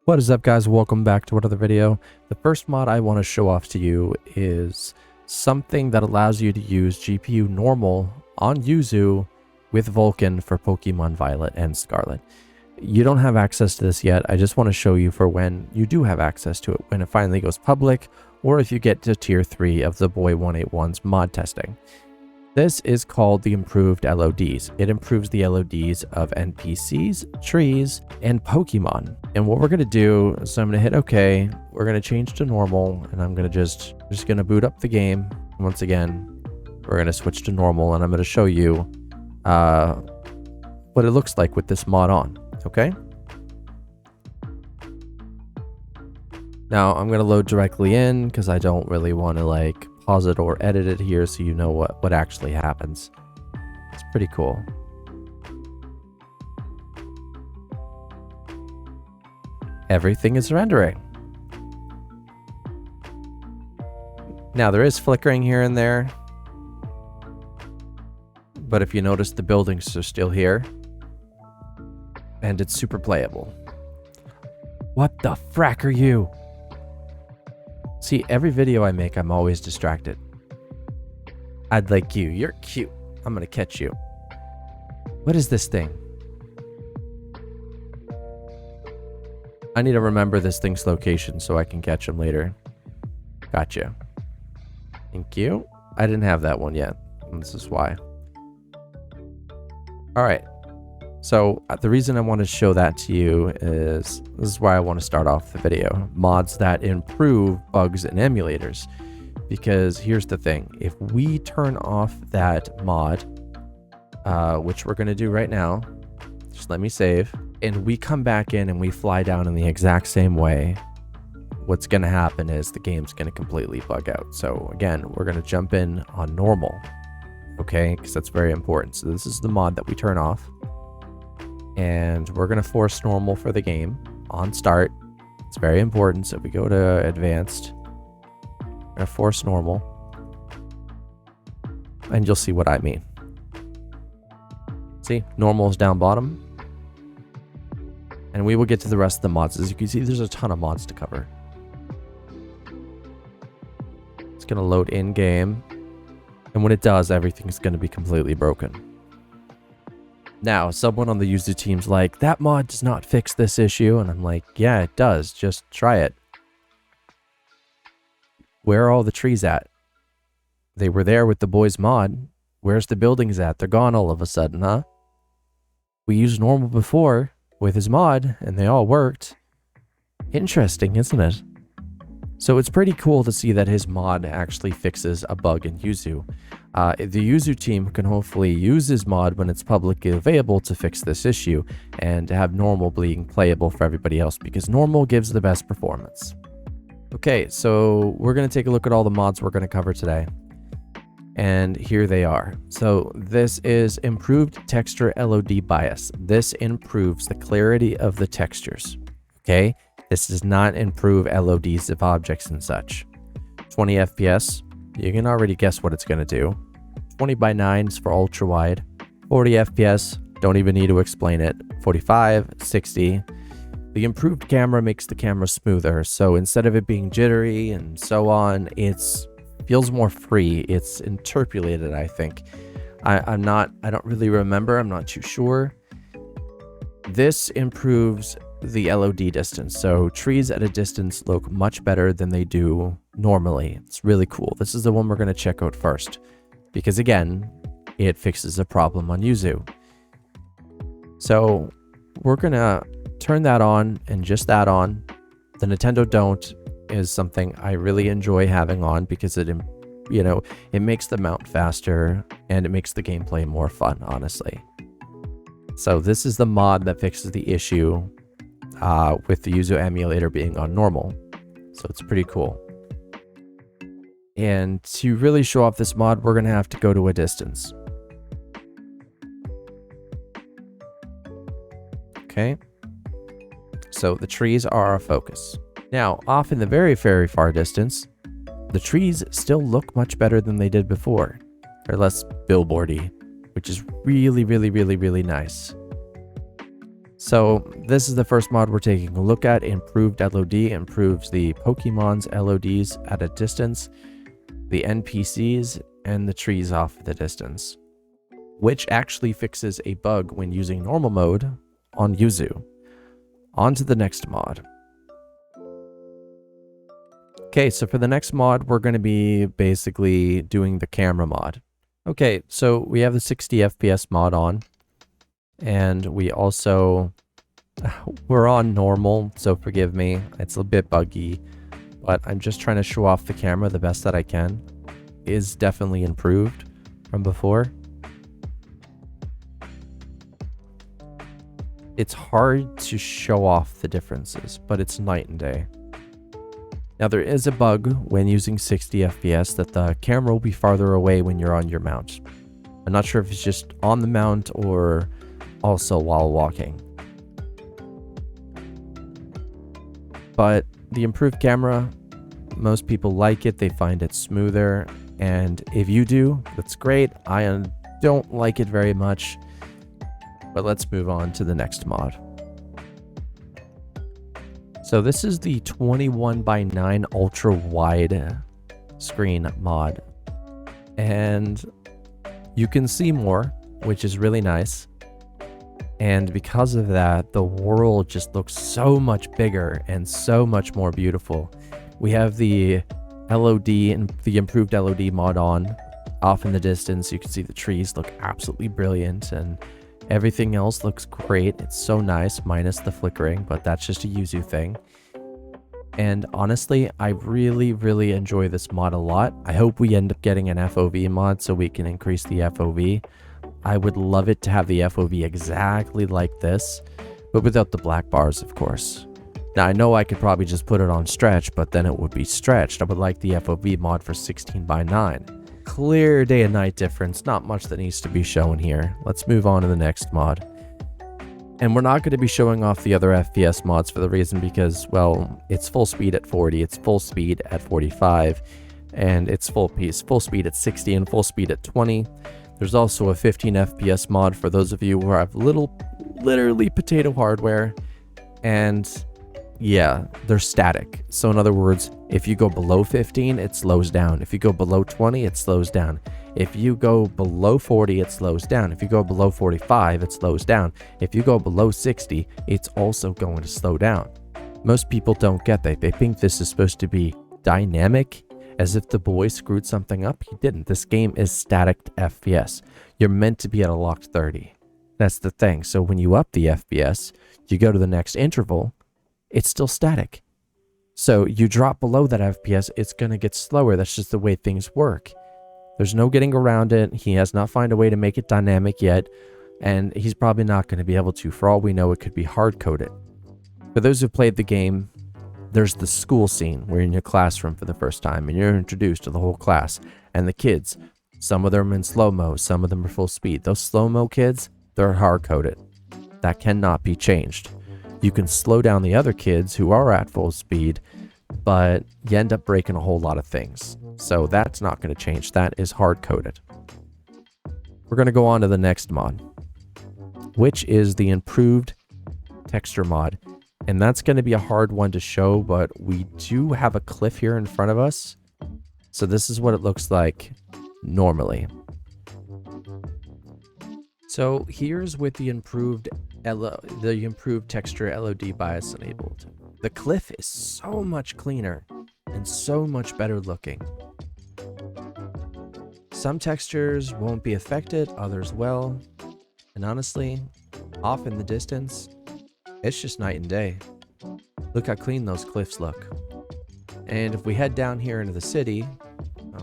What is up, guys? Welcome back to another video. The first mod I want to show off to you is something that allows you to use GPU normal on Yuzu with Vulkan for Pokemon Violet and Scarlet. You don't have access to this yet. I just want to show you for when you do have access to it, when it finally goes public, or if you get to tier 3 of the Boy 181's mod testing. This is called the improved LODs. It improves the LODs of NPCs, trees, and Pokemon. And what we're going to do is I'm going to hit OK. We're going to change to normal, and I'm going to just going to boot up the game. Once again, we're going to switch to normal, and I'm going to show you what it looks like with this mod on. Okay. Now I'm going to load directly in because I don't really want to pause it or edit it here so you know what actually happens. It's pretty cool. Everything is rendering. Now there is flickering here and there, but if you notice, the buildings are still here and it's super playable. What the frack are you? See, every video I make, I'm always distracted. I'd like you. You're cute. I'm gonna catch you. What is this thing? I need to remember this thing's location so I can catch him later. Gotcha. Thank you. I didn't have that one yet. And this is why. Alright. So the reason I want to show that to you is this is why I want to start off the video. Mods that improve bugs in emulators. Because here's the thing. If we turn off that mod, which we're going to do right now, just let me save, and we come back in and we fly down in the exact same way, what's going to happen is the game's going to completely bug out. So again, we're going to jump in on normal. Okay, because that's very important. So this is the mod that we turn off. And we're going to force normal for the game on start. It's very important. So if we go to advanced, we're going to force normal. And you'll see what I mean. See, normal is down bottom. And we will get to the rest of the mods. As you can see, there's a ton of mods to cover. It's going to load in game. And when it does, everything's going to be completely broken. Now, someone on the Yuzu team's like, that mod does not fix this issue. And I'm like, yeah, it does. Just try it. Where are all the trees at? They were there with the boys mod. Where's the buildings at? They're gone all of a sudden, huh? We used normal before with his mod, and they all worked. Interesting, isn't it? So it's pretty cool to see that his mod actually fixes a bug in Yuzu. The Yuzu team can hopefully use his mod when it's publicly available to fix this issue and to have normal being playable for everybody else, because normal gives the best performance. Okay, so we're going to take a look at all the mods we're going to cover today. And here they are. So this is improved texture LOD bias. This improves the clarity of the textures. Okay, this does not improve LODs of objects and such. 20 FPS, you can already guess what it's going to do. 20x9s for ultra wide. 40 FPS, don't even need to explain it. 45, 60. The improved camera makes the camera smoother, so instead of it being jittery and so on, it feels more free. It's interpolated, I think. I don't really remember, I'm not too sure. This improves the LOD distance, so trees at a distance look much better than they do normally. It's really cool. This is the one we're going to check out first, because again, it fixes a problem on Yuzu. So we're going to turn that on, and just that on. The Nintendo Don't is something I really enjoy having on because it makes the mount faster and it makes the gameplay more fun, honestly. So this is the mod that fixes the issue with the Yuzu emulator being on normal. So it's pretty cool. And to really show off this mod, we're going to have to go to a distance. Okay. So the trees are our focus. Now, off in the very, very far distance, the trees still look much better than they did before. They're less billboardy, which is really, really, really, really nice. So this is the first mod we're taking a look at. Improved LOD improves the Pokemon's LODs at a distance, the NPCs, and the trees off the distance, which actually fixes a bug when using normal mode on Yuzu. On to the next mod. Okay, so for the next mod, we're going to be basically doing the camera mod. Okay, so we have the 60 FPS mod on, and we're on normal, so forgive me. It's a bit buggy, but I'm just trying to show off the camera the best that I can. It is definitely improved from before. It's hard to show off the differences, but it's night and day. Now there is a bug when using 60 FPS that the camera will be farther away when you're on your mount. I'm not sure if it's just on the mount or also while walking. But the improved camera, most people like it, they find it smoother, and if you do, that's great. I don't like it very much, but let's move on to the next mod. So this is the 21:9 ultra wide screen mod, and you can see more, which is really nice. And because of that, the world just looks so much bigger and so much more beautiful. We have the LOD and the improved LOD mod on. Off in the distance, you can see the trees look absolutely brilliant, and everything else looks great. It's so nice, minus the flickering, but that's just a yuzu thing. And honestly, I really enjoy this mod a lot. I hope we end up getting an FOV mod so we can increase the FOV. I would love it to have the FOV exactly like this, but without the black bars, of course. Now, I know I could probably just put it on stretch, but then it would be stretched. I would like the FOV mod for 16:9. Clear day and night difference, not much that needs to be shown here. Let's move on to the next mod. And we're not going to be showing off the other FPS mods for the reason because, well, it's full speed at 40, it's full speed at 45, and it's full speed at 60 and full speed at 20. There's also a 15 FPS mod for those of you who have literally potato hardware, and yeah, they're static. So in other words, if you go below 15, it slows down. If you go below 20, it slows down. If you go below 40, it slows down. If you go below 45, it slows down. If you go below 60, it's also going to slow down. Most people don't get that. They think this is supposed to be dynamic, as if the boy screwed something up. He didn't. This game is static FPS. You're meant to be at a locked 30. That's the thing. So when you up the FPS, you go to the next interval, it's still static. So you drop below that FPS, it's going to get slower. That's just the way things work. There's no getting around it. He has not found a way to make it dynamic yet, and he's probably not going to be able to. For all we know, it could be hard-coded. For those who played the game, there's the school scene where you're in your classroom for the first time, and you're introduced to the whole class. And the kids, some of them are in slow-mo, some of them are full speed. Those slow-mo kids, they're hard-coded. That cannot be changed. You can slow down the other kids who are at full speed, but you end up breaking a whole lot of things. So that's not going to change. That is hard-coded. We're going to go on to the next mod, which is the improved texture mod. And that's going to be a hard one to show, but we do have a cliff here in front of us. So this is what it looks like normally. So here's with the improved texture LOD bias enabled. The cliff is so much cleaner and so much better looking. Some textures won't be affected, others will. And honestly, off in the distance, it's just night and day. Look how clean those cliffs look. And if we head down here into the city,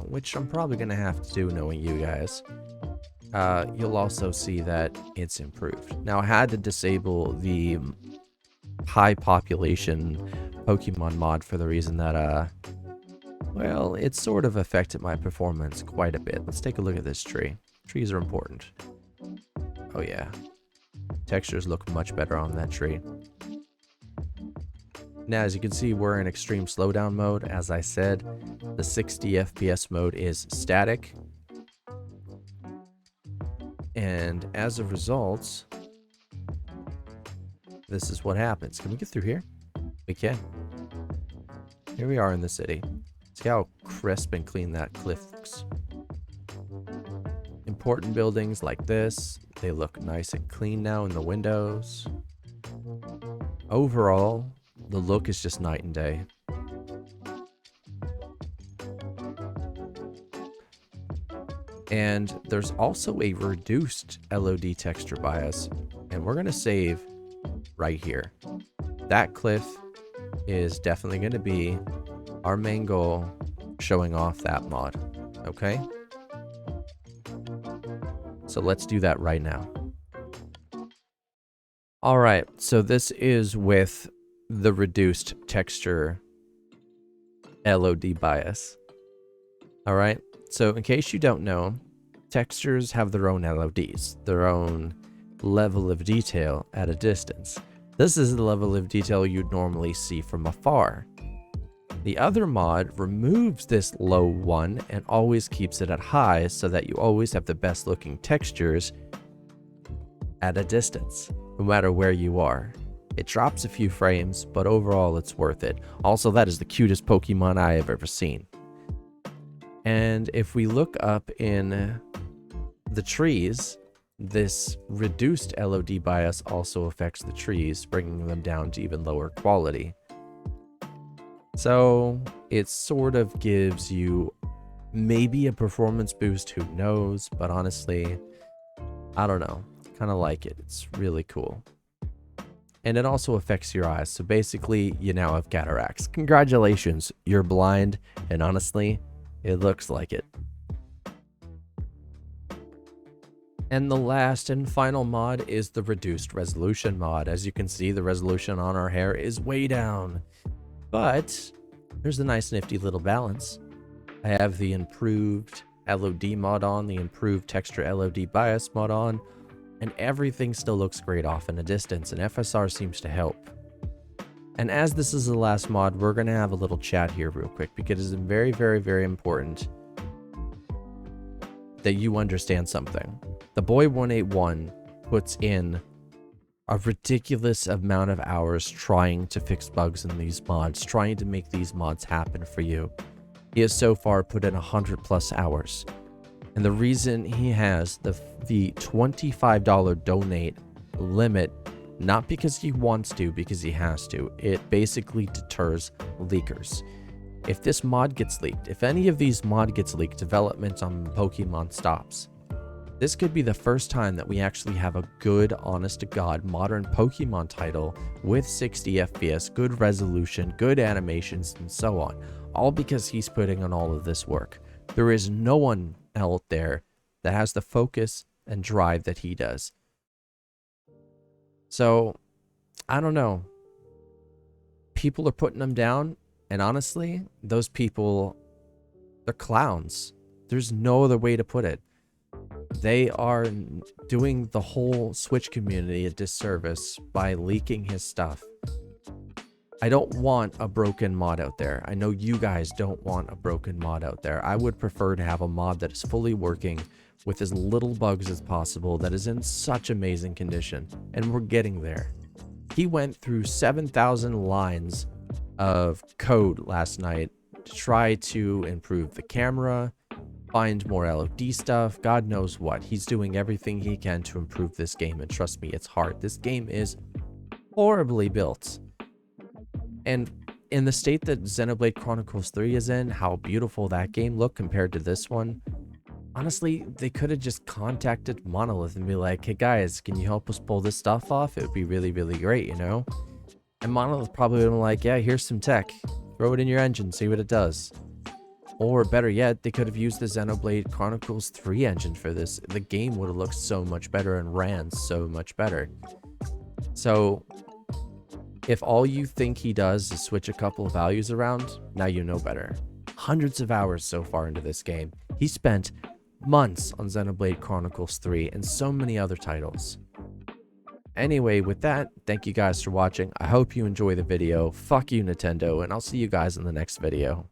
which I'm probably going to have to do knowing you guys, you'll also see that it's improved. Now, I had to disable the high population Pokemon mod for the reason that, well, it sort of affected my performance quite a bit. Let's take a look at this tree. Trees are important. Oh yeah. Textures look much better on that tree. Now, as you can see, we're in extreme slowdown mode. As I said, the 60 FPS mode is static. And as a result, this is what happens. Can we get through here? We can. Here we are in the city. See how crisp and clean that cliff looks. Important buildings like this, they look nice and clean now in the windows. Overall, the look is just night and day. And there's also a reduced LOD texture bias, and we're going to save right here. That cliff is definitely going to be our main goal, showing off that mod. Okay? So let's do that right now. All right, so this is with the reduced texture LOD bias. All right, so in case you don't know, textures have their own LODs, their own level of detail at a distance. This is the level of detail you'd normally see from afar. The other mod removes this low one and always keeps it at high so that you always have the best looking textures at a distance, no matter where you are. It drops a few frames, but overall it's worth it. Also, that is the cutest Pokemon I have ever seen. And if we look up in the trees, this reduced LOD bias also affects the trees, bringing them down to even lower quality. So it sort of gives you maybe a performance boost, who knows, but honestly, I don't know. Kind of like it. It's really cool. And it also affects your eyes. So basically, you now have cataracts. Congratulations, you're blind, and honestly, it looks like it. And the last and final mod is the reduced resolution mod. As you can see, the resolution on our hair is way down. But there's a nice nifty little balance. I have the improved LOD mod on, the improved texture LOD bias mod on, and everything still looks great off in a distance, and FSR seems to help. And as this is the last mod, we're going to have a little chat here real quick, because it's very, very, very important that you understand something. The boy 181 puts in a ridiculous amount of hours trying to fix bugs in these mods, trying to make these mods happen for you. He has so far put in 100+ hours. And the reason he has the $25 donate limit, not because he wants to, because he has to, it basically deters leakers. If this mod gets leaked, if any of these mod gets leaked, development on Pokemon stops. This could be the first time that we actually have a good, honest-to-God, modern Pokemon title with 60 FPS, good resolution, good animations, and so on. All because he's putting on all of this work. There is no one out there that has the focus and drive that he does. So, I don't know. People are putting him down, and honestly, those people, they're clowns. There's no other way to put it. They are doing the whole Switch community a disservice by leaking his stuff. I don't want a broken mod out there. I know you guys don't want a broken mod out there. I would prefer to have a mod that is fully working with as little bugs as possible, that is in such amazing condition. And we're getting there. He went through 7,000 lines of code last night to try to improve the camera, find more LOD stuff, God knows what. He's doing everything he can to improve this game, and trust me, it's hard. This game is horribly built. And in the state that Xenoblade Chronicles 3 is in, how beautiful that game looked compared to this one, honestly, they could have just contacted Monolith and be like, hey guys, can you help us pull this stuff off? It would be really, really great, you know? And Monolith probably would have been like, yeah, here's some tech. Throw it in your engine, see what it does. Or better yet, they could have used the Xenoblade Chronicles 3 engine for this. The game would have looked so much better and ran so much better. So, if all you think he does is switch a couple of values around, now you know better. Hundreds of hours so far into this game. He spent months on Xenoblade Chronicles 3 and so many other titles. Anyway, with that, thank you guys for watching. I hope you enjoy the video. Fuck you, Nintendo, and I'll see you guys in the next video.